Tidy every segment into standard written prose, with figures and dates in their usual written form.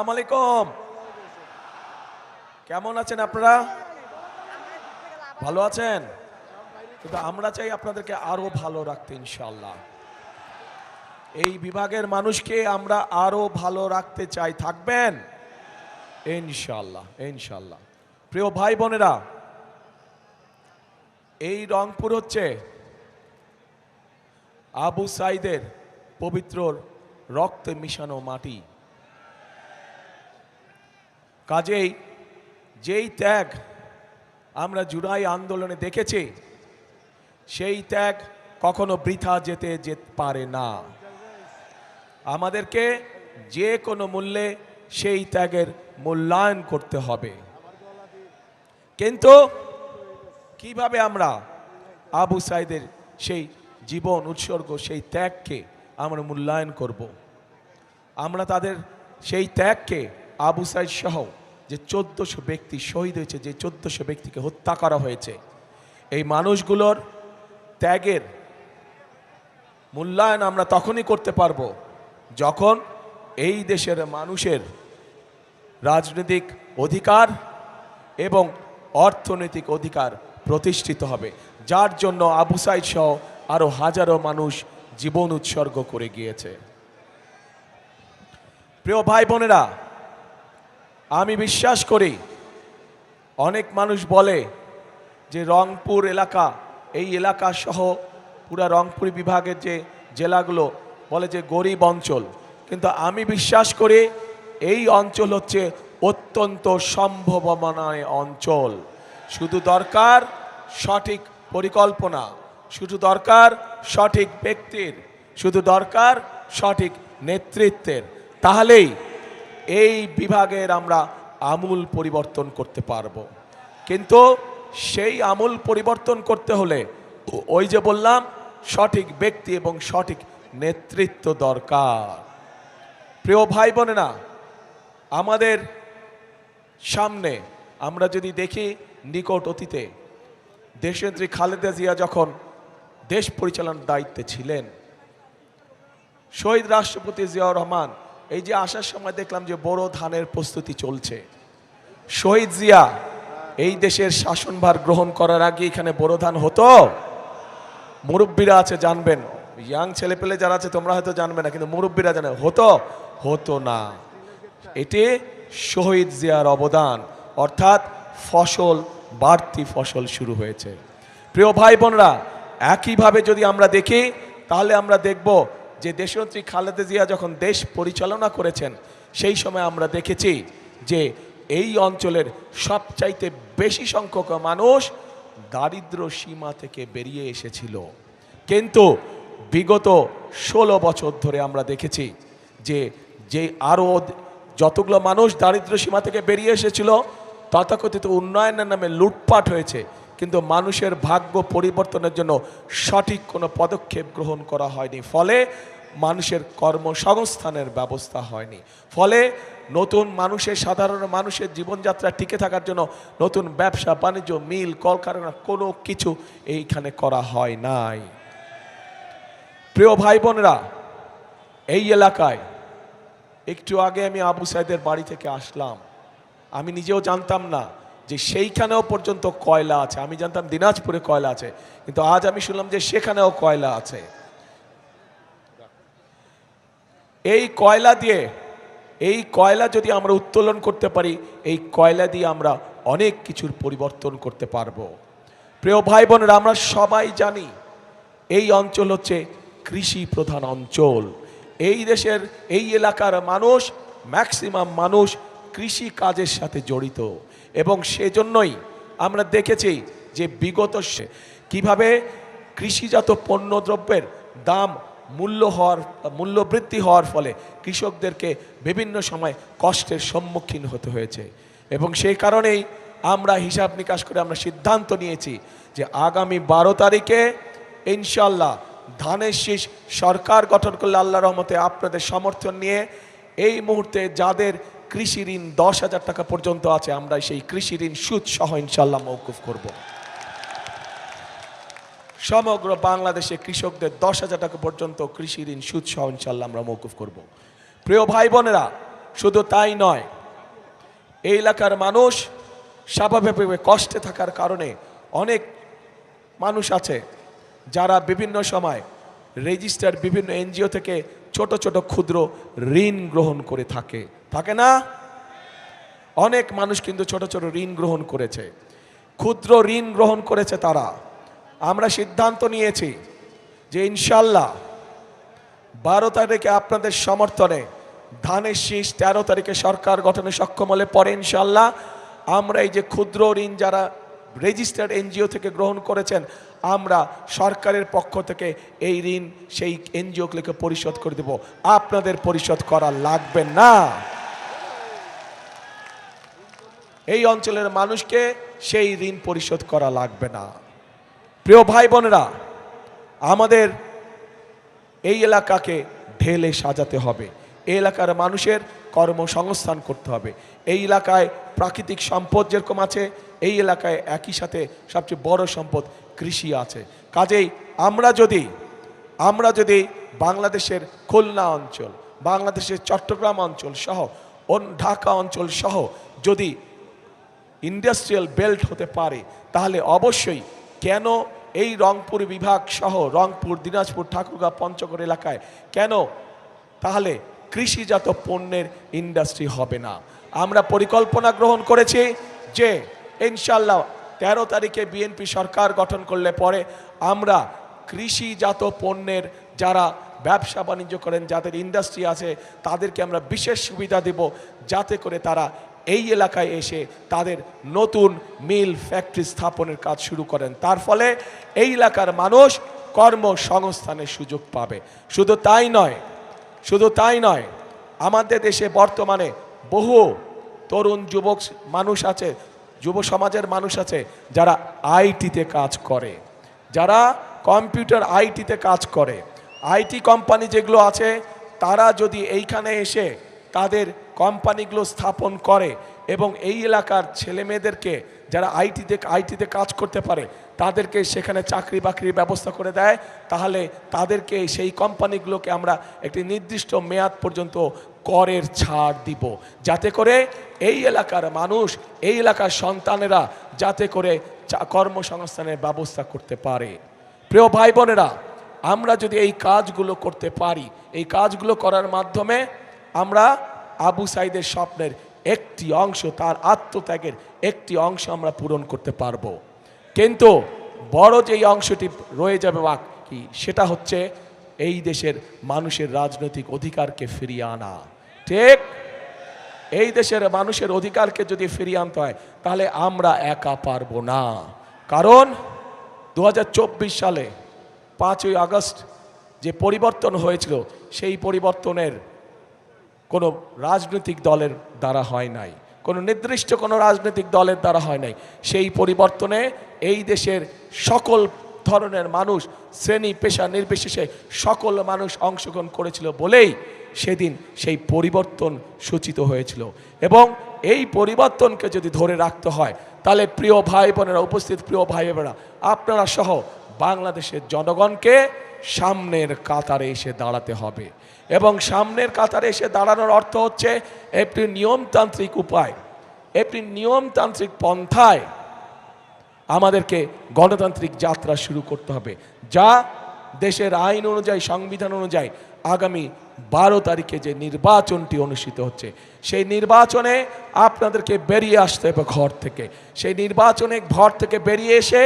আসসালামু আলাইকুম। কেমন আছেন আপনারা? ভালো আছেন? কিন্তু আমরা চাই আপনাদেরকে আরো ভালো রাখতে ইনশাআল্লাহ। এই বিভাগের মানুষকে আমরা আরো ভালো রাখতে চাই, থাকবেন ইনশাআল্লাহ ইনশাআল্লাহ। প্রিয় ভাই বোনেরা, এই রংপুর হচ্ছে আবু সাইদের পবিত্র রক্তে মিশানো মাটি। কাজেই যেই ত্যাগ আমরা জুলাই আন্দোলনে দেখেছি, সেই ত্যাগ কখনো বৃথা যেতে পারে না। আমাদেরকে যে কোনো মূল্যে সেই ত্যাগের মূল্যায়ন করতে হবে। কিন্তু কিভাবে আমরা আবু সাইদের সেই জীবন উৎসর্গ, সেই ত্যাগকে আমরা মূল্যায়ন করব? আমরা তাদের সেই ত্যাগকে, আবু সাইদ সহ যে 1400 ব্যক্তি শহীদ হয়েছে, যে 1400 ব্যক্তিকে হত্যা করা হয়েছে, এই মানুষগুলোর ত্যাগের মূল্যায়ন আমরা তখনই করতে পারবো যখন এই দেশের মানুষের রাজনৈতিক অধিকার এবং অর্থনৈতিক অধিকার প্রতিষ্ঠিত হবে, যার জন্য আবু সাইদ সহ আরো হাজারো মানুষ জীবন উৎসর্গ করে গিয়েছে। প্রিয় ভাই বোনেরা, আমি বিশ্বাস করি, অনেক মানুষ বলে যে রংপুর এলাকা, এই এলাকা সহ পুরা রংপুর বিভাগের যে জেলাগুলো বলে যে গরিব অঞ্চল, কিন্তু আমি বিশ্বাস করি এই অঞ্চল হচ্ছে অত্যন্ত সম্ভাবনাময় অঞ্চল। শুধু দরকার সঠিক পরিকল্পনা, শুধু দরকার সঠিক ব্যক্তির, শুধু দরকার সঠিক নেতৃত্বের। তাহলেই এই বিভাগের আমরা আমূল পরিবর্তন করতে পারবো। কিন্তু সেই আমূল পরিবর্তন করতে হলে ওই যে বললাম, সঠিক ব্যক্তি এবং সঠিক নেতৃত্ব দরকার। প্রিয় ভাই বোনেরা, আমাদের সামনে আমরা যদি দেখি, নিকট অতীতে দেশনেত্রী খালেদা জিয়া যখন দেশ পরিচালনার দায়িত্বে ছিলেন, শহীদ রাষ্ট্রপতি জিয়াউর রহমান এই যে আসার সময় দেখলাম যে বড় ধানের প্রস্তুতি চলছে। শহীদ জিয়া এই দেশের শাসনভার গ্রহণ করার আগে এখানে বড় ধান হতো? মুরব্বীরা আছে জানবেন, ইয়াং ছেলেপেলে যারা আছে তোমরা হয়তো জানবে না, কিন্তু মুরব্বীরা জানে হতো না। এটি শহীদ জিয়ার অবদান, অর্থাৎ ফসল, বাড়তি ফসল শুরু হয়েছে। প্রিয় ভাই বোনরা, একইভাবে যদি আমরা দেখি তাহলে আমরা দেখব যে দেশনেত্রী খালেদা জিয়া যখন দেশ পরিচালনা করেছেন, সেই সময় আমরা দেখেছি যে এই অঞ্চলের সবচাইতে বেশি সংখ্যক মানুষ দারিদ্র সীমা থেকে বেরিয়ে এসেছিল। কিন্তু বিগত 16 বছর ধরে আমরা দেখেছি যে আরও যতগুলো মানুষ দারিদ্র সীমা থেকে বেরিয়ে এসেছিল, তথাকথিত উন্নয়নের নামে লুটপাট হয়েছে, কিন্তু মানুষের ভাগ্য পরিবর্তনের জন্য সঠিক কোনো পদক্ষেপ গ্রহণ করা হয়নি। ফলে মানুষের কর্মসংস্থানের ব্যবস্থা হয়নি। ফলে নতুন সাধারণ মানুষের জীবনযাত্রা টিকে থাকার জন্য নতুন ব্যবসা বাণিজ্য, মিল, কলকারখানা কোনো কিছু এইখানে করা হয় নাই। প্রিয় ভাই বোনেরা, এই এলাকায় একটু আগে আমি আবু সাইদের বাড়ি থেকে আসলাম। আমি নিজেও জানতাম না যে সেইখানেও পর্যন্ত কয়লা আছে। আমি জানতাম দিনাজপুরে কয়লা আছে, কিন্তু আজ আমি শুনলাম যে সেখানেও কয়লা আছে। এই কয়লা যদি আমরা উত্তোলন করতে পারি, এই কয়লা দিয়ে আমরা অনেক কিছুর পরিবর্তন করতে পারবো। প্রিয় ভাই বোনেরা, আমরা সবাই জানি এই অঞ্চল হচ্ছে কৃষি প্রধান অঞ্চল। এই দেশের এই এলাকার মানুষ, ম্যাক্সিমাম মানুষ কৃষি কাজের সাথে জড়িত, এবং সেজন্যই আমরা দেখেছি যে বিগত কিভাবে কৃষিজাত পণ্যদ্রব্যের দাম মূল্য বৃদ্ধি হওয়ার ফলে কৃষকদেরকে বিভিন্ন সময় কষ্টের সম্মুখীন হতে হয়েছে। এবং সেই কারণেই আমরা হিসাব নিকাশ করে আমরা সিদ্ধান্ত নিয়েছি যে আগামী 12 তারিখে ইনশাল্লাহ ধানের শীষ সরকার গঠন করলে আল্লাহর রহমতে আপনাদের সমর্থন নিয়ে এই মুহূর্তে যাদের কৃষি ঋণ 10,000 টাকা পর্যন্ত আছে, আমরা সেই কৃষি ঋণ সুদ সহ ইনশাল্লাহ মওকুফ করব। সমগ্র বাংলাদেশে কৃষকদের 10,000 টাকা পর্যন্ত কৃষি ঋণ সুদ সহ ইনশাল্লাহ আমরা মওকুফ করব। প্রিয় ভাই বোনেরা, শুধু তাই নয়, এই এলাকার মানুষ স্বাভাবিকভাবে কষ্টে থাকার কারণে অনেক মানুষ আছে যারা বিভিন্ন সময় রেজিস্টার বিভিন্ন এনজিও থেকে ছোট ছোট ক্ষুদ্র ঋণ গ্রহণ করে থাকে না? অনেক মানুষ কিন্তু ছোট ছোট ঋণ গ্রহণ করেছে, ক্ষুদ্র ঋণ গ্রহণ করেছে তারা। আমরা সিদ্ধান্ত নিয়েছি যে ইনশাল্লাহ 12 তারিখে আপনাদের সমর্থনে ধানের শীষ, 13 তারিখে সরকার গঠনে সক্ষম হলে পরে ইনশাল্লাহ আমরা এই যে ক্ষুদ্র ঋণ যারা রেজিস্টার্ড এনজিও থেকে গ্রহণ করেছেন, আমরা সরকারের পক্ষ থেকে এই ঋণ সেই এনজিওগুলোকে পরিশোধ করে দেব। আপনাদের পরিশোধ করা লাগবে না। এই অঞ্চলের মানুষকে সেই ঋণ পরিশোধ করা লাগবে না। প্রিয় ভাই বোনেরা, আমাদের এই এলাকাকে ঢেলে সাজাতে হবে, এই এলাকার মানুষের কর্মসংস্থান করতে হবে। এই এলাকায় প্রাকৃতিক সম্পদ যেরকম আছে, এই এলাকায় একই সাথে সবচেয়ে বড় সম্পদ কৃষি আছে। কাজেই আমরা যদি বাংলাদেশের খুলনা অঞ্চল, বাংলাদেশের চট্টগ্রাম অঞ্চল সহ ঢাকা অঞ্চল সহ যদি ইন্ডাস্ট্রিয়াল বেল্ট হতে পারে, তাহলে অবশ্যই কেন এই রংপুর বিভাগ সহ রংপুর, দিনাজপুর, ঠাকুরগাঁও, পঞ্চগড় এলাকায় কেন তাহলে কৃষিজাত পণ্যের ইন্ডাস্ট্রি হবে না? আমরা পরিকল্পনা গ্রহণ করেছি যে ইনশাল্লাহ 13 তারিখে বিএনপি সরকার গঠন করলে পরে আমরা কৃষিজাত পণ্যের যারা ব্যবসা বাণিজ্য করেন, যাদের ইন্ডাস্ট্রি আছে, তাদেরকে আমরা বিশেষ সুবিধা দেব, যাতে করে তারা এই এলাকায় এসে তাদের নতুন মিল ফ্যাক্টরি স্থাপনের কাজ শুরু করেন। তার ফলে এই এলাকার মানুষ কর্মসংস্থানের সুযোগ পাবে। শুধু তাই নয়, আমাদের দেশে বর্তমানে বহু তরুণ যুবক মানুষ আছে, যুব সমাজের মানুষ আছে যারা আইটিতে কাজ করে, যারা কম্পিউটার আইটিতে কাজ করে। আইটি কোম্পানি যেগুলো আছে, তারা যদি এইখানে এসে তাদের কোম্পানিগুলো স্থাপন করে এবং এই এলাকার ছেলে মেয়েদেরকে যারা আইটিতে কাজ করতে পারে তাদেরকে সেখানে চাকরি বাকরির ব্যবস্থা করে দেয়, তাহলে তাদেরকে সেই কোম্পানিগুলোকে আমরা একটি নির্দিষ্ট মেয়াদ পর্যন্ত করের ছাড় দিব, যাতে করে এই এলাকার মানুষ, এই এলাকার সন্তানেরা যাতে করে কর্মসংস্থানের ব্যবস্থা করতে পারে। প্রিয় ভাই বোনেরা, আমরা যদি এই কাজগুলো করতে পারি, এই কাজগুলো করার মাধ্যমে আমরা আবু সাইদের স্বপ্নের একটি অংশ, তার আত্মত্যাগের একটি অংশ আমরা পূরণ করতে পারবো। কিন্তু বড় যেই অংশটি রয়ে যাবে বাকি, সেটা হচ্ছে এই দেশের মানুষের রাজনৈতিক অধিকারকে ফিরিয়ে আনা। ঠিক, এই দেশের মানুষের অধিকারকে যদি ফিরিয়ে আনতে হয়, তাহলে আমরা একা পারবো না। কারণ 2024 সালে 5ই আগস্ট যে পরিবর্তন হয়েছিল, সেই পরিবর্তনের কোনো রাজনৈতিক দলের দ্বারা হয় নাই, কোনো নির্দিষ্ট কোনো রাজনৈতিক দলের দ্বারা হয় নাই। সেই পরিবর্তনে এই দেশের সকল ধরনের মানুষ, শ্রেণী পেশা নির্বিশেষে সকল মানুষ অংশগ্রহণ করেছিল বলেই সেদিন সেই পরিবর্তন সূচিত হয়েছিল। এবং এই পরিবর্তনকে যদি ধরে রাখতে হয়, তাহলে প্রিয় ভাই বোনেরা, উপস্থিত প্রিয় ভাই বোনেরা, আপনারা সহ বাংলাদেশের জনগণকে সামনের কাতারে এসে দাঁড়াতে হবে। এবং সামনের কাতারে এসে দাঁড়ানোর অর্থ হচ্ছে একটি নিয়মতান্ত্রিক উপায়, একটি নিয়মতান্ত্রিক পন্থায় আমাদেরকে গণতান্ত্রিক যাত্রা শুরু করতে হবে, যা দেশের আইন অনুযায়ী, সংবিধান অনুযায়ী আগামী 12 তারিখে যে নির্বাচনটি অনুষ্ঠিত হচ্ছে, সেই নির্বাচনে আপনাদেরকে বেরিয়ে আসতে হবে ঘর থেকে। সেই নির্বাচনে ঘর থেকে বেরিয়ে এসে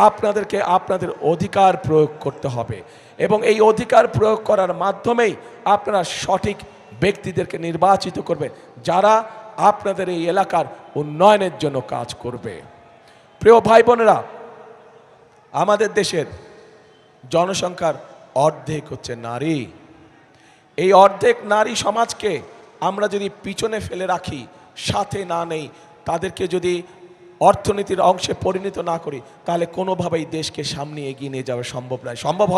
আপনাদেরকে আপনাদের অধিকার প্রয়োগ করতে হবে। এবং এই অধিকার প্রয়োগ করার মাধ্যমেই আপনারা সঠিক ব্যক্তিদেরকে নির্বাচিত করবেন, যারা আপনাদের এই এলাকার উন্নয়নের জন্য কাজ করবে। প্রিয় ভাই বোনেরা, আমাদের দেশের জনসংখ্যার অর্ধেক হচ্ছে নারী। এই অর্ধেক নারী সমাজকে আমরা যদি পিছনে ফেলে রাখি, সাথে না নেই, তাদেরকে যদি অর্থনীতির অংশে পরিণত না করি, তাহলে কোনোভাবেই দেশকে সামনে এগিয়ে নিয়ে যাওয়া সম্ভব নয়। সম্ভব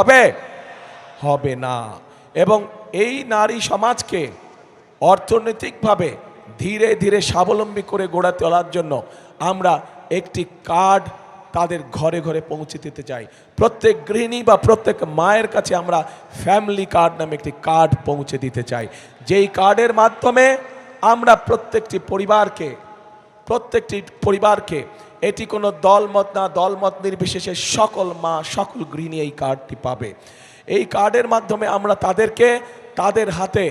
হবে না। এবং এই নারী সমাজকে অর্থনৈতিকভাবে ধীরে ধীরে স্বাবলম্বী করে গড়ে তোলার জন্য আমরা একটি কার্ড তাদের ঘরে ঘরে পৌঁছে দিতে চাই। প্রত্যেক গৃহিণী বা প্রত্যেক মায়ের কাছে আমরা ফ্যামিলি কার্ড নামে একটি কার্ড পৌঁছে দিতে চাই, যেই কার্ডের মাধ্যমে আমরা প্রত্যেকটি পরিবারকে এটি কোনো দলমত না, দলমত নির্বিশেষে সকল মা সকল গৃহিণী এই কার্ডটি পাবে। এই কার্ডের মাধ্যমে আমরা তাদেরকে তাদের হাতে,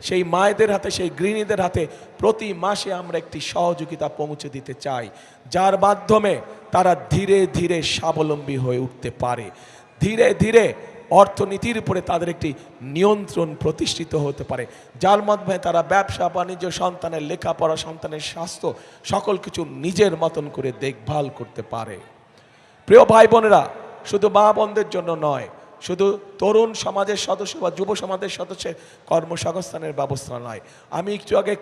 সেই মায়েদের হাতে, সেই গৃহিণীদের হাতে প্রতি মাসে আমরা একটি সহযোগিতা পৌঁছে দিতে চাই, যার মাধ্যমে তারা ধীরে ধীরে স্বাবলম্বী হয়ে উঠতে পারে, ধীরে ধীরে অর্থনীতির উপরে তাদের একটি নিয়ন্ত্রণ প্রতিষ্ঠিত হতে পারে, যার মাধ্যমে তারা ব্যবসা বাণিজ্য, সন্তানের লেখাপড়া, সন্তানের স্বাস্থ্য সকল কিছু নিজের মতন করে দেখভাল করতে পারে। প্রিয় ভাই বোনেরা, শুধু মা বোনদের জন্য নয়, শুধু তরুণ সমাজের সদস্য বা যুব সমাজের সদস্যের কর্মসংস্থানের ব্যবস্থা নয়। আমি একটু আগে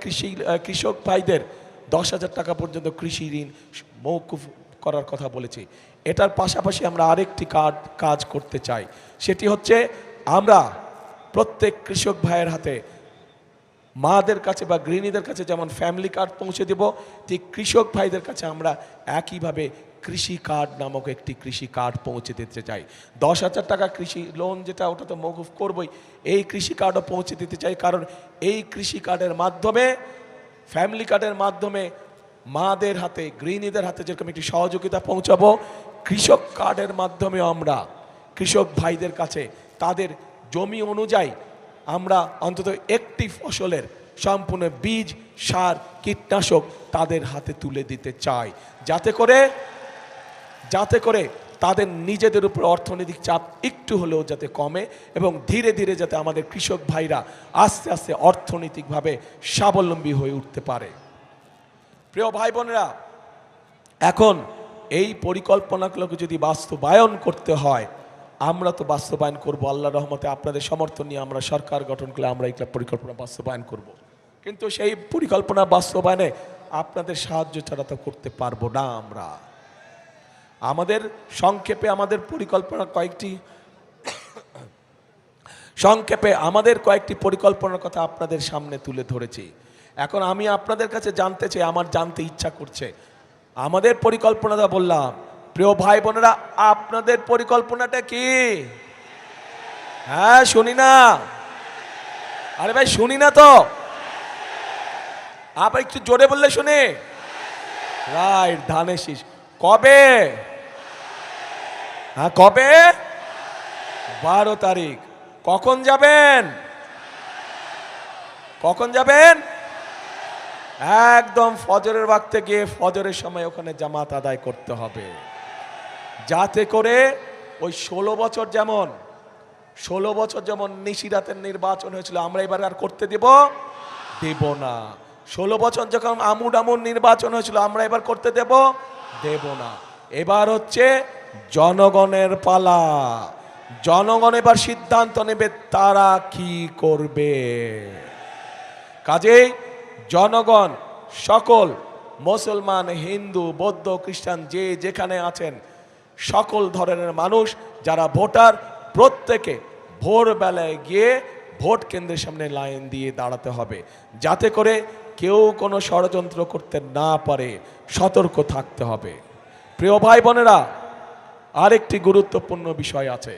কৃষক ভাইদের 10,000 টাকা পর্যন্ত কৃষি ঋণ মওকুফ করার কথা বলেছি। এটার পাশাপাশি আমরা আরেকটি কাজ করতে চাই, সেটি হচ্ছে আমরা প্রত্যেক কৃষক ভাইয়ের হাতে, মাদের কাছে বা গৃহিণীদের কাছে যেমন ফ্যামিলি কার্ড পৌঁছে দেব, ঠিক কৃষক ভাইদের কাছে আমরা একইভাবে কৃষি কার্ড নামক একটি কৃষি কার্ড পৌঁছে দিতে চাই। 10,000 টাকা কৃষি লোন যেটা, ওটা তো মওকুফ করবই, এই কৃষি কার্ডও পৌঁছে দিতে চাই। কারণ এই কৃষি কার্ডের মাধ্যমে, ফ্যামিলি কার্ডের মাধ্যমে মাদের হাতে, গৃহিণীদের হাতে যেরকম একটি সহযোগিতা পৌঁছাবো, কৃষক কার্ডের মাধ্যমেও আমরা কৃষক ভাইদের কাছে তাদের জমি অনুযায়ী আমরা অন্তত একটি ফসলের সম্পূর্ণ বীজ, সার, কীটনাশক তাদের হাতে তুলে দিতে চাই, যাতে করে তাদের নিজেদের উপর অর্থনৈতিক চাপ একটু হলেও যাতে কমে এবং ধীরে ধীরে যাতে আমাদের কৃষক ভাইরা আস্তে আস্তে অর্থনৈতিকভাবে স্বাবলম্বী হয়ে উঠতে পারে। প্রিয় ভাই বোনেরা, এখন এই পরিকল্পনাগুলোকে যদি বাস্তবায়ন করতে হয়, আমরা তো বাস্তবায়ন করব, আল্লাহর রহমতে আপনাদের সমর্থন নিয়ে আমরা সরকার গঠন করলে আমরা এই পরিকল্পনা বাস্তবায়ন করব। কিন্তু সেই পরিকল্পনা বাস্তবায়নে আপনাদের সাহায্য ছাড়া তো করতে পারবো না। আমরা আমাদের সংক্ষেপে আমাদের কয়েকটি পরিকল্পনার কথা আপনাদের সামনে তুলে ধরেছি। এখন আমি আপনাদের কাছে জানতে চাই, আমার জানতে ইচ্ছা করছে, আমাদের পরিকল্পনাটা বললাম, প্রিয় ভাই বোনেরা, আপনাদের পরিকল্পনাটা কি? হ্যাঁ, শুনি না। আরে ভাই শুনি না তো, আবার একটু জোরে বললে শুনি। রাইট, ধানের শীষ কবে? হ্যাঁ, কবে? 12 তারিখ। কখন যাবেন? একদম ফজরের ওয়াক্তে গিয়ে ফজরের সময় ওখানে জামাত আদায় করতে হবে, যাতে করে ওই 16 বছর যেমন নিশিরাতের নির্বাচন হয়েছিল, আমরা এবার আর করতে দেব না। 16 বছর যখন আমুর নির্বাচন হয়েছিল, আমরা এবার করতে দেব না। এবার হচ্ছে জনগণের পালা। জনগণ এবার সিদ্ধান্ত নেবে তারা কি করবে। কাজেই জনগণ, সকল মুসলমান, হিন্দু, বৌদ্ধ, খ্রিস্টান, যে যেখানে আছেন, সকল ধরনের মানুষ যারা ভোটার, প্রত্যেকে ভোরবেলায় গিয়ে ভোট কেন্দ্রের সামনে লাইন দিয়ে দাঁড়াতে হবে, যাতে করে কেউ কোনো ষড়যন্ত্র করতে না পারে। সতর্ক থাকতে হবে। প্রিয় ভাই বোনেরা, আরেকটি গুরুত্বপূর্ণ বিষয় আছে।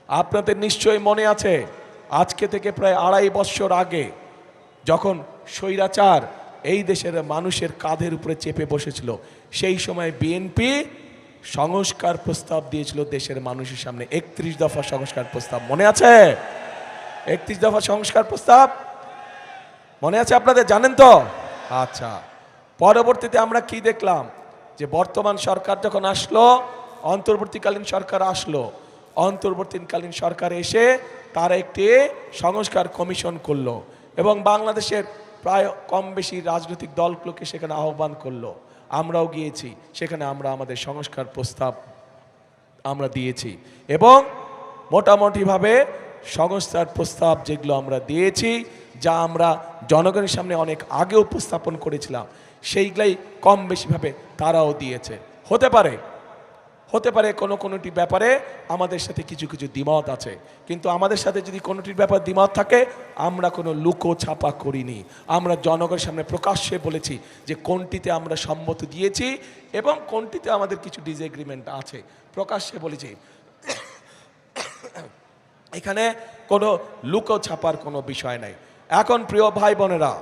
আপনাদের নিশ্চয়ই মনে আছে, আজকে থেকে প্রায় 2.5 বছর আগে যখন স্বৈরাচার এই দেশের মানুষের কাঁধের উপরে চেপে বসেছিল, সেই সময় বিএনপি সংস্কার প্রস্তাব দিয়েছিল দেশের মানুষের সামনে। 31 দফা সংস্কার প্রস্তাব মনে আছে? 31 দফা সংস্কার প্রস্তাব মনে আছে আপনাদের? জানেন তো? আচ্ছা, পরবর্তীতে আমরা কি দেখলাম, যে বর্তমান সরকার যখন আসলো, অন্তর্বর্তীকালীন সরকার এসে তারা একটি সংস্কার কমিশন করলো এবং বাংলাদেশের প্রায় কম বেশি রাজনৈতিক দলগুলোকে সেখানে আহ্বান করলো। আমরাও গিয়েছি সেখানে, আমরা আমাদের সংস্কার প্রস্তাব আমরা দিয়েছি এবং মোটামুটিভাবে সংস্কার প্রস্তাব যেগুলো আমরা দিয়েছি, যা আমরা জনগণের সামনে অনেক আগে উপস্থাপন করেছিলাম, সেইগুলাই কম বেশিভাবে তারাও দিয়েছে। হতে পারে কোনোটি ব্যাপারে আমাদের সাথে কিছু দ্বিমত আছে, কিন্তু আমাদের সাথে যদি কোনোটির ব্যাপার দ্বিমত থাকে, আমরা কোনো লুকো ছাপা করিনি। আমরা জনগণের সামনে প্রকাশ্যে বলেছি যে কোনটিতে আমরা সম্মত দিয়েছি এবং কোনটিতে আমাদের কিছু ডিসএগ্রিমেন্ট আছে, প্রকাশ্যে বলেছি। এখানে কোনো লুকো ছাপার কোনো বিষয় নাই। এখন প্রিয় ভাই বোনেরা,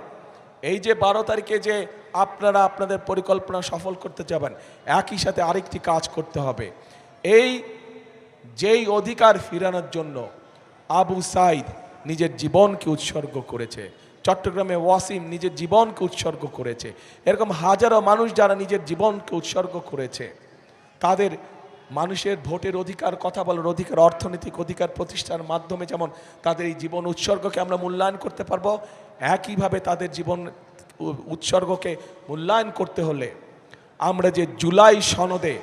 এই যে 12 তারিখে যে আপনারা আপনাদের পরিকল্পনা সফল করতে যাবেন, একই সাথে আরেকটি কাজ করতে হবে। এই যেই অধিকার ফিরানোর জন্য আবু সাইদ নিজের জীবনকে উৎসর্গ করেছে, চট্টগ্রামে ওয়াসিম নিজের জীবনকে উৎসর্গ করেছে, এরকম হাজারো মানুষ যারা নিজের জীবনকে উৎসর্গ করেছে, তাদের মানুষের ভোটের অধিকার, কথা বলার অধিকার, অর্থনৈতিক অধিকার প্রতিষ্ঠার মাধ্যমে যেমন তাদের এই জীবন উৎসর্গকে আমরা মূল্যায়ন করতে পারবো, একইভাবে তাদের জীবন উৎসর্গকে মূল্যায়ন করতে হলে আমরা যে জুলাই সনদে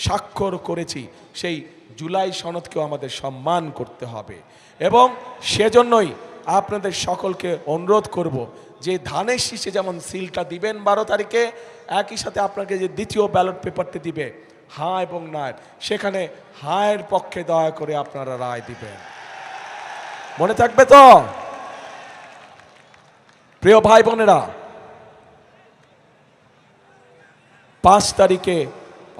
স্বাক্ষর করেছি সেই জুলাই সনদকেও আমাদের সম্মান করতে হবে। এবং সেজন্যই আপনাদের সকলকে অনুরোধ করব যে ধানের শীষে যেমন সিলটা দিবেন 12 তারিখে, একই সাথে আপনাকে যে দ্বিতীয় ব্যালট পেপারটি দিবে হ্যাঁ এবং না, সেখানে হায়ের পক্ষে দয়া করে আপনারা রায় দিবেন। মনে থাকবে তো প্রিয় ভাই বোনেরা? 5 তারিখে,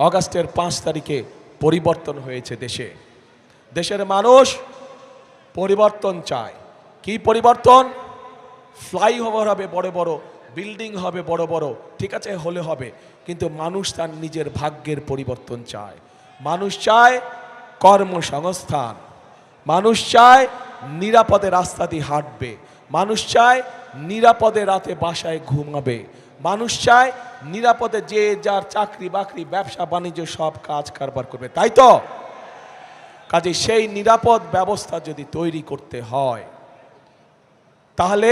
অগাস্টের 5 তারিখে পরিবর্তন হয়েছে দেশে। দেশের মানুষ পরিবর্তন চায়। কি পরিবর্তন? ফ্লাইওভার হবে বড় বড়, বিল্ডিং হবে বড় বড়, ঠিক আছে, হলে হবে, কিন্তু মানুষ তার নিজের ভাগ্যের পরিবর্তন চায়। মানুষ চায় কর্মসংস্থান, মানুষ চায় নিরাপদে রাস্তা দিয়ে হাঁটবে, মানুষ চায় নিরাপদে রাতে বাসায় ঘুমাবে, মানুষ চায় নিরাপদে যে যার চাকরি বাকরি ব্যবসা বাণিজ্য সব কাজ কারবার করবে, তাই তো? কাজে সেই নিরাপদ ব্যবস্থা যদি তৈরি করতে হয় তাহলে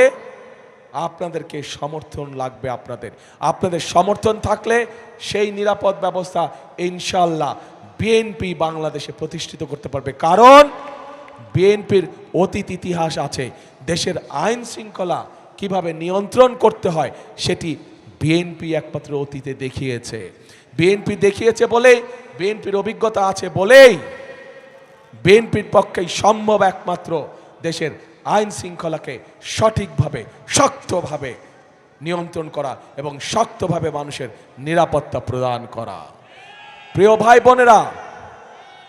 আপনাদেরকে সমর্থন লাগবে। আপনাদের সমর্থন থাকলে সেই নিরাপদ ব্যবস্থা ইনশাল্লাহ বিএনপি বাংলাদেশে প্রতিষ্ঠিত করতে পারবে। কারণ বিএনপির অতীত ইতিহাস আছে। দেশের আইন শৃঙ্খলা কিভাবে নিয়ন্ত্রণ করতে হয় সেটি বিএনপি একমাত্র অতীতে দেখিয়েছে। বিএনপি দেখিয়েছে বলেই, বিএনপির অভিজ্ঞতা আছে বলেই বিএনপির পক্ষেই সম্ভব একমাত্র দেশের আইন শৃঙ্খলাকে সঠিকভাবে শক্তভাবে নিয়ন্ত্রণ করা এবং শক্তভাবে মানুষের নিরাপত্তা প্রদান করা। প্রিয় ভাই বোনেরা,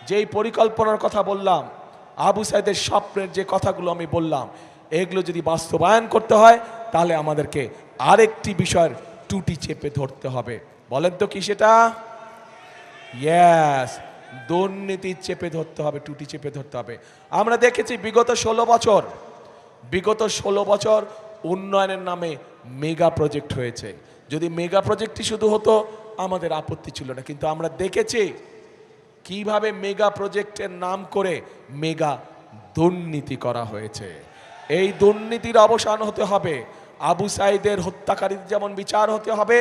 যেই পরিকল্পনার কথা বললাম, আবু সাইদের স্বপ্নের যে কথাগুলো আমি বললাম, এগুলো যদি বাস্তবায়ন করতে হয় তাহলে আমাদেরকে আরেকটি বিষয়ের টুটি চেপে ধরতে হবে। বলেন তো কি সেটা? ইয়েস, দুর্নীতি চেপে ধরতে হবে, টুটি চেপে ধরতে হবে। আমরা দেখেছি বিগত 16 বছর উন্নয়নের নামে মেগা প্রজেক্ট হয়েছে। যদি মেগা প্রজেক্টই শুধু হতো আমাদের আপত্তি ছিল না, কিন্তু আমরা দেখেছি কিভাবে মেগা প্রজেক্টের নাম করে মেগা দুর্নীতি করা হয়েছে। এই দুর্নীতির অবসান হতে হবে। আবু সাইদের হত্যাকারীদের যেমন বিচার হতে হবে,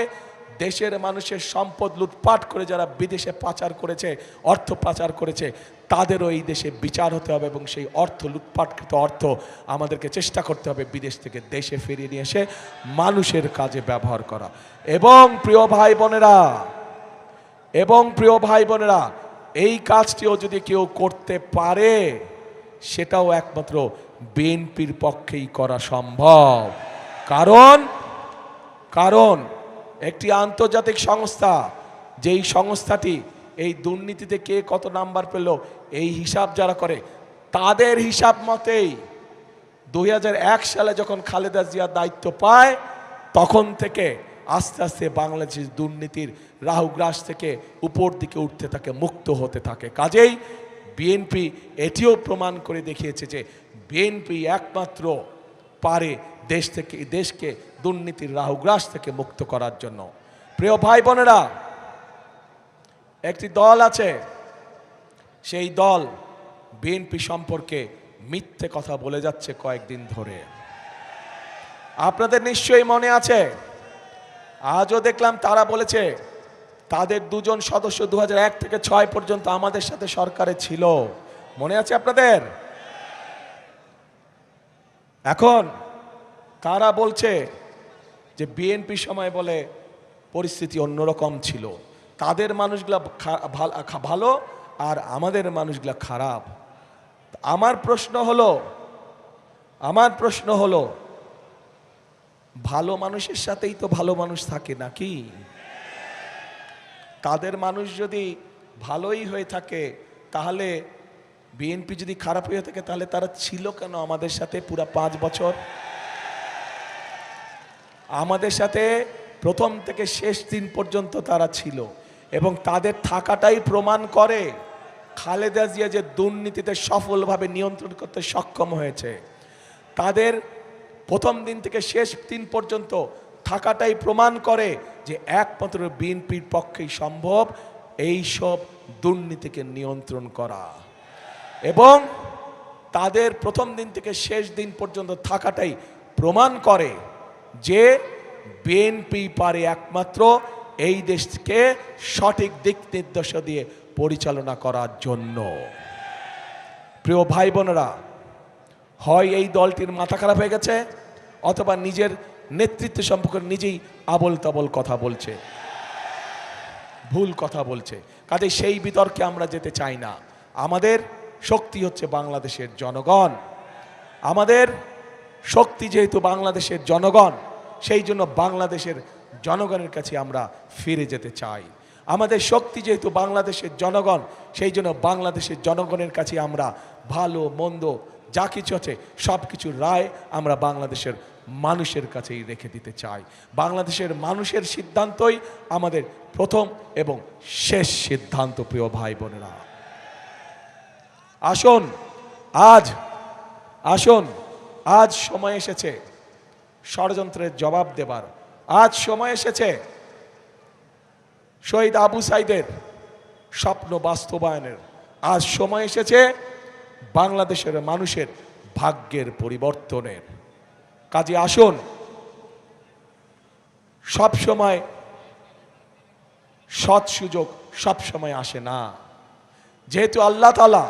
দেশের মানুষের সম্পদ লুটপাট করে যারা বিদেশে পাচার করেছে, অর্থ পাচার করেছে, তাদেরও এই দেশে বিচার হতে হবে এবং সেই অর্থ, লুটপাটকৃত অর্থ আমাদেরকে চেষ্টা করতে হবে বিদেশ থেকে দেশে ফিরিয়ে নিয়ে এসে মানুষের কাজে ব্যবহার করা। এবং প্রিয় ভাই বোনেরা, এই কাজটিও যদি কেউ করতে পারে সেটাও একমাত্র বিএনপির পক্ষেই করা সম্ভব। কারণ একটি আন্তর্জাতিক সংস্থা, যেই সংস্থাটি এই দুর্নীতিতে কে কত নাম্বার পেল এই হিসাব যারা করে, তাদের হিসাব মতেই 2001 সালে যখন খালেদা জিয়া দায়িত্ব পায় তখন থেকে আস্তে আস্তে বাংলাদেশ দুর্নীতির রাহুগ্রাস থেকে উপর দিকে উঠতে থাকে, মুক্ত হতে থাকে। কাজেই বিএনপি এটিও প্রমাণ করে দেখিয়েছে যে বিএনপি একমাত্র পারে দেশকে দুর্নীতির রাহুগ্রাস থেকে মুক্ত করার জন্য। প্রিয় ভাই বোনেরা, একটি দল আছে, সেই দল বিএনপি সম্পর্কে মিথ্যে কথা বলে যাচ্ছে কয়েকদিন ধরে। আপনাদের নিশ্চয়ই মনে আছে, আজও দেখলাম তারা বলেছে তাদের 2 সদস্য 2001 থেকে 2006 পর্যন্ত আমাদের সাথে সরকারে ছিল। মনে আছে আপনাদের? এখন তারা বলছে যে বিএনপি সময় বলে পরিস্থিতি অন্যরকম ছিল, তাদের মানুষগুলা ভালো আর আমাদের মানুষগুলা খারাপ। আমার প্রশ্ন হলো ভালো মানুষের সাথেই তো ভালো মানুষ থাকে নাকি? তাদের মানুষ যদি ভালোই হয়ে থাকে তাহলে বিএনপি যদি খারাপ হয়ে থাকে তাহলে তারা ছিল কেন আমাদের সাথে পুরা 5 বছর? আমাদের সাথে প্রথম থেকে শেষ দিন পর্যন্ত তারা ছিল এবং তাদের থাকাটাই প্রমাণ করে খালেদা জিয়া যে দুর্নীতিতে সফলভাবে নিয়ন্ত্রণ করতে সক্ষম হয়েছে। তাদের প্রথম দিন থেকে শেষ দিন পর্যন্ত থাকাটাই প্রমাণ করে যে একমাত্র বিএনপির পক্ষেই সম্ভব এই সব দুর্নীতিকে নিয়ন্ত্রণ করা। এবং তাদের প্রথম দিন থেকে শেষ দিন পর্যন্ত থাকাটাই প্রমাণ করে যে বিএনপি পারে একমাত্র এই দেশকে সঠিক দিক নির্দেশনা দিয়ে পরিচালনা করার জন্য। প্রিয় ভাই বোনেরা, হয় এই দলটির মাথা খারাপ হয়ে গেছে অথবা নিজের নেতৃত্ব সম্পর্কে নিজেই আবল তাবল কথা বলছে, ভুল কথা বলছে। কাজে সেই বিতর্কে আমরা যেতে চাই না। আমাদের শক্তি হচ্ছে বাংলাদেশের জনগণ। আমাদের শক্তি যেহেতু বাংলাদেশের জনগণ, সেই জন্য বাংলাদেশের জনগণের কাছে আমরা ফিরে যেতে চাই। আমাদের শক্তি যেহেতু বাংলাদেশের জনগণ, সেই জন্য বাংলাদেশের জনগণের কাছে আমরা ভালো মন্দ যা কিছু আছে সব কিছুর রায় আমরা বাংলাদেশের মানুষের কাছেই রেখে দিতে চাই। বাংলাদেশের মানুষের সিদ্ধান্তই আমাদের প্রথম এবং শেষ সিদ্ধান্ত। প্রিয় ভাই বোনেরা, আসুন আজ সময় এসেছে ষড়যন্ত্রের জবাব দেবার। আজ সময় এসেছে শহীদ আবু সাইদের স্বপ্ন বাস্তবায়নের। আজ সময় এসেছে বাংলাদেশের মানুষের ভাগ্যের পরিবর্তনের। কাজে আসুন, সব সময় সৎ সুযোগ সব সময় আসে না। যেহেতু আল্লাহ তাআলা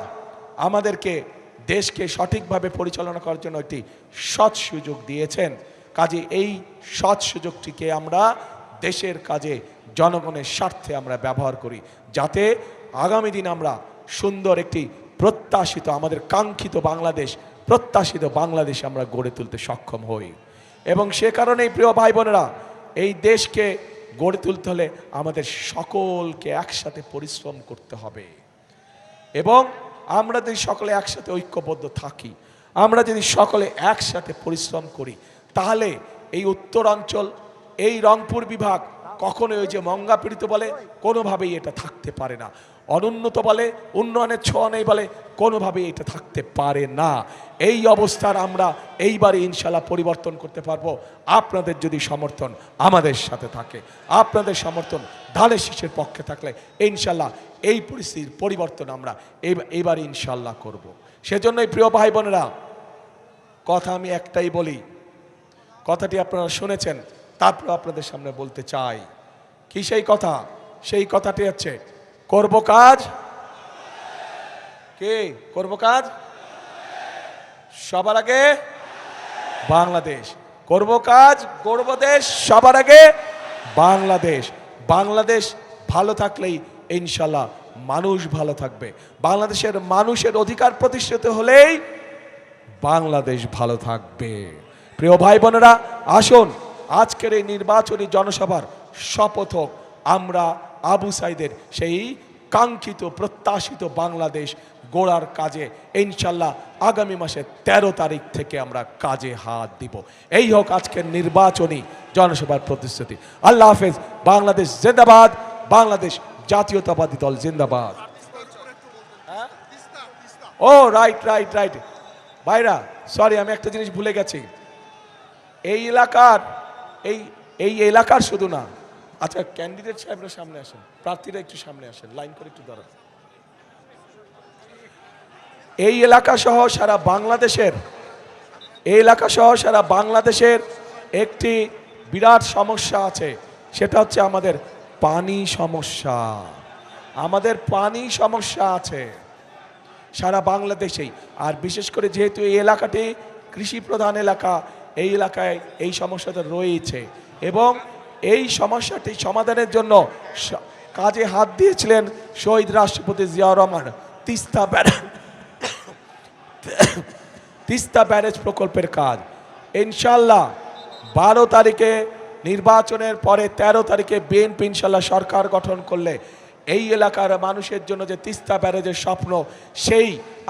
আমাদেরকে দেশকে সঠিকভাবে পরিচালনা করার জন্য একটি সৎ সুযোগ দিয়েছেন, কাজে এই সৎ সুযোগটিকে আমরা দেশের কাজে জনগণের স্বার্থে আমরা ব্যবহার করি, যাতে আগামী দিন আমরা সুন্দর একটি প্রত্যাশিত আমাদের কাঙ্ক্ষিত বাংলাদেশ, প্রত্যাশিত বাংলাদেশ আমরা গড়ে তুলতে সক্ষম হই। এবং সে কারণেই প্রিয় ভাই বোনেরা, এই দেশকে গড়ে তুলতে হলে আমাদের সকলকে একসাথে পরিশ্রম করতে হবে। এবং আমরা যদি সকলে একসাথে ঐক্যবদ্ধ থাকি, আমরা যদি সকলে একসাথে পরিশ্রম করি, তাহলে এই উত্তরাঞ্চল, এই রংপুর বিভাগ কখনোই ওই যে মঙ্গাপীড়িত বলে কোনোভাবেই এটা থাকতে পারে না, অনুন্নত বলে উন্নয়নের ছোঁয়া নেই বলে কোনোভাবেই এটা থাকতে পারে না। এই অবস্থার আমরা এইবারে ইনশাল্লাহ পরিবর্তন করতে পারবো আপনাদের যদি সমর্থন আমাদের সাথে থাকে, আপনাদের সমর্থন ধানের শীষের পক্ষে থাকলে ইনশাল্লাহ এই পরিস্থিতির পরিবর্তন আমরা এইবারে ইনশাল্লাহ করব। সেজন্যই প্রিয় ভাই বোনেরা, কথা আমি একটাই বলি, কথাটি আপনারা শুনেছেন, তারপর আপনাদের সামনে বলতে চাই। কি সেই কথা? সেই কথাটি হচ্ছে করব কাজ, কে করব কাজ? সবার আগে বাংলাদেশ। করব কাজ, করব দেশ, সবার আগে বাংলাদেশ। বাংলাদেশ ভালো থাকলেই ইনশাল্লাহ মানুষ ভালো থাকবে। বাংলাদেশের মানুষের অধিকার প্রতিষ্ঠিত হলেই বাংলাদেশ ভালো থাকবে। প্রিয় ভাই বোনেরা, আসুন আজকের এই নির্বাচনী জনসভার শপথ হোক আমরা আবু সাইদের সেই কাঙ্ক্ষিত প্রত্যাশিত বাংলাদেশ গড়ার কাজে ইনশাল্লাহ আগামী মাসের 13 তারিখ থেকে আমরা কাজে হাত দিব। এই হোক আজকের নির্বাচনী জনসভার প্রতিশ্রুতি। আল্লাহ হাফেজ। বাংলাদেশ জিন্দাবাদ, বাংলাদেশ জাতীয়তাবাদী দল জিন্দাবাদ। ও রাইট রাইট রাইট ভাইরা, সরি আমি একটা জিনিস ভুলে গেছি। এই এলাকার শুধু না, আচ্ছা ক্যান্ডিডেট সাহেবরা সামনে আসেন, প্রার্থীরা একটু সামনে আসেন, লাইন করে একটু দাঁড়ান। এই এলাকা সহ সারা বাংলাদেশের একটি বিরাট সমস্যা আছে, সেটা হচ্ছে আমাদের পানি সমস্যা। আমাদের পানি সমস্যা আছে সারা বাংলাদেশেই, আর বিশেষ করে যেহেতু এই এলাকাটি কৃষি প্রধান এলাকা, এই এলাকায় এই সমস্যাটা রয়েছে এবং এই সমস্যাটি সমাধানের জন্য কাজে হাত দিয়েছিলেন শহীদ রাষ্ট্রপতি জিয়াউর রহমান। তিস্তা ব্যারেজ প্রকল্পের কাজ ইনশাল্লাহ 12 তারিখে নির্বাচনের পরে 13 তারিখে বিএনপি ইনশাল্লাহ সরকার গঠন করলে এই এলাকার মানুষের জন্য যে তিস্তা ব্যারেজের স্বপ্ন,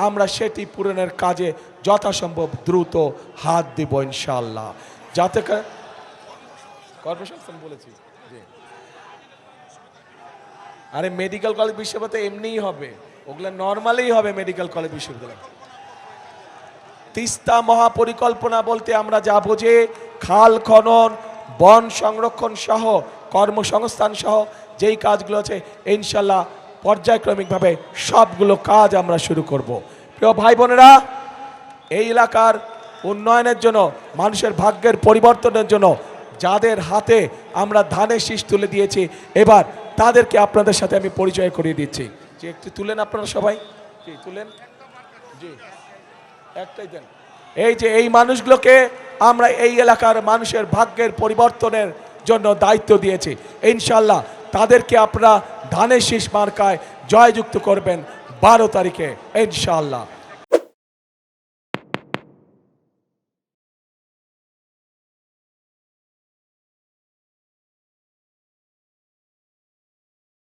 আমরা সেটি পূরণের কাজে যথাসম্ভব দ্রুত হাত দিব ইনশাল্লাহ। যাতে কর্মসংস্থান বলেছি জি। আরে মেডিকেল কলেজ বিশ্ববিদ্যালয় এমনিই হবে, ওগুলো নর্মালি হবে মেডিকেল কলেজ বিশ্ববিদ্যালয়। তিস্তা মহাপরিকল্পনা বলতে আমরা যা বোঝে খাল খনন, বন সংরক্ষণ সহ কর্মসংস্থান সহ যেই কাজগুলো আছে ইনশাল্লাহ পর্যায়ক্রমিকভাবে সবগুলো কাজ আমরা শুরু করব। প্রিয় ভাই বোনেরা, এই এলাকার উন্নয়নের জন্য, মানুষের ভাগ্যের পরিবর্তনের জন্য যাদের হাতে আমরা ধানের শীষ তুলে দিয়েছি, এবার তাদেরকে আপনাদের সাথে আমি পরিচয় করিয়ে দিচ্ছি। যে একটু তুলেন আপনারা সবাই, জি তুলেন, জি একটাই দেন। এই যে এই মানুষগুলোকে আমরা এই এলাকার মানুষের ভাগ্যের পরিবর্তনের জন্য দায়িত্ব দিয়েছি। ইনশাল্লাহ তাদেরকে আপনারা ধানের শীষ মার্কায় জয়যুক্ত করবেন 12 তারিখে ইনশাল্লাহ।